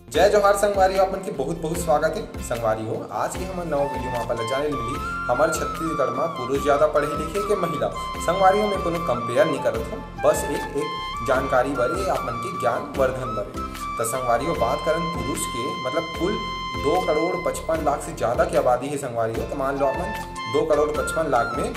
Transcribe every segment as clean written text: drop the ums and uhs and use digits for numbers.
जय जोहार संगवारी अपन के बहुत बहुत स्वागत है संगवारी हो। आज के हमारे नवा वीडियो में आप जाने मिली हमारे छत्तीसगढ़ में पुरुष ज़्यादा पढ़े लिखे के महिला संगवारियों में कोनो कंपेयर नहीं करत हो, बस एक जानकारी बरे अपन के ज्ञान वर्धन बरे। तो संगवारियों बात करें पुरुष के मतलब कुल 2,55,00,000 से ज़्यादा की आबादी है संगवारियों। तो मान लो अपन 2,55,00,000 में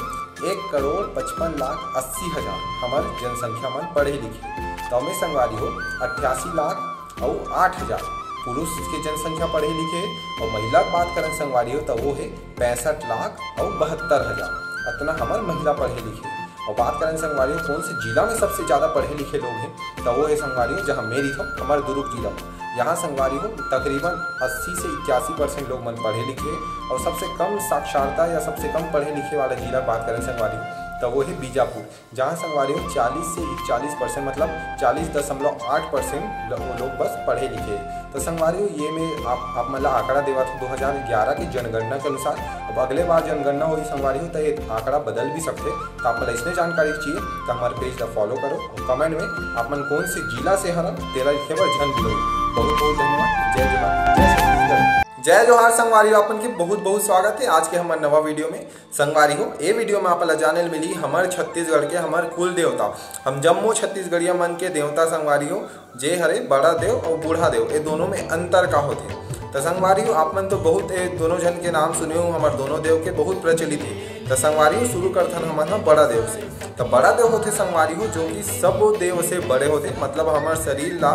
1,55,80,000 हमारे जनसंख्या मन पढ़े लिखे। तो हमें संगवारी हो 88 लाख और 8,000 पुरुष की जनसंख्या पढ़े लिखे और महिला की बात करें संगवारी हो तो वो है 65 लाख और 72,000 इतना हमारे महिला पढ़े लिखे। और बात करें संगवारी हो कौन से जिला में सबसे ज़्यादा पढ़े लिखे लोग हैं तो वो है संगवारी हो जहाँ मेरी हो हमारे दुर्ग जिला। यहाँ संगवारी हो तकरीबन 80 से 81% लोग मन पढ़े लिखे और सबसे कम साक्षरता या सबसे कम पढ़े लिखे वाला जिला बात करें संगवारी तो वो है बीजापुर, जहाँ संगवारी हो 40 से 41% मतलब 40.8% लोग बस पढ़े लिखे। तो संगवारी हो ये में आप मतलब आंकड़ा देवा था 2011 की जनगणना के अनुसार। अब अगले बार जनगणना हुई संगवारी हो तो ये आंकड़ा बदल भी सकते। तो आप इसमें जानकारी चाहिए तो हमारे पेज का फॉलो करो और कमेंट में आप मन कौन से जिला से हरा तेरा लिखे पर झन दिलो। बहुत बहुत धन्यवाद। जय जोहार, जय छत्तीसगढ़। जय जोहार संगवारी हो अपन के बहुत बहुत स्वागत है आज के हमारे नवा वीडियो में संगवारी हो। ये वीडियो में आप जाने मिली हमारे छत्तीसगढ़ के हमारे कुल देवता हम जम्मो छत्तीसगढ़िया मन के देवता संगवारी हो जे हरे बड़ा देव और बूढ़ा देव ये दोनों में अंतर का होते। तो संगवारी हो आप मन तो बहुत दोनों जन के नाम सुने हो हमारे दोनों देव के बहुत प्रचलित है। तो संगवारी हो शुरू करथन हमारा बड़ा देव से। तो बड़ा देव होते संगवारी हो जो कि सब देव से बड़े होते मतलब हमारे शरीर ला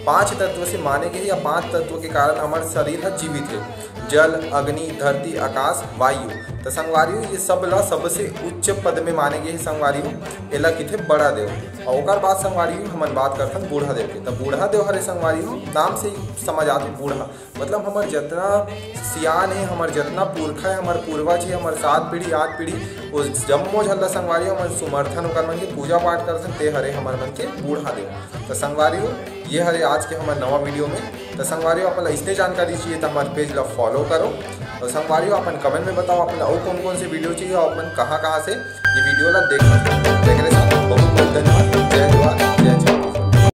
5 तत्व से माने गए या 5 तत्व के कारण हमारे शरीर जीवित है जल अग्नि धरती आकाश वायु। तो संगवारी हो ये सब ला सबसे उच्च पद में माने गए संगवारी हो एला किथे बड़ा देव। और ओकर बाद संगवारी हो हम बात करथन बूढ़ा देव के। तो बूढ़ा देव हरे संगवारी हो नाम से ही समझ आते बूढ़ा मतलब हमारे जितना सियान है हमारे जितना पुरखा है हमारे पूर्वज है हमारे 7 पीढ़ी 8 पीढ़ी उस जम्मो झल्ला संगवारी हो हमारे समर्थन होकर मन के पूजा पाठ करथन ते हरे हमारे मन के बूढ़ा देव। तो संगवारी हो ये हरे आज के हमारे नवा वीडियो में। तो संगवारी हो अपन इसने जानकारी चाहिए तो हमारे पेज ला फॉलो करो और संगवारी हो अपन कमेंट में बताओ अपन और कौन कौन से वीडियो चाहिए और अपन कहाँ से ये वीडियो ला देख सकते हो। बहुत बहुत धन्यवाद।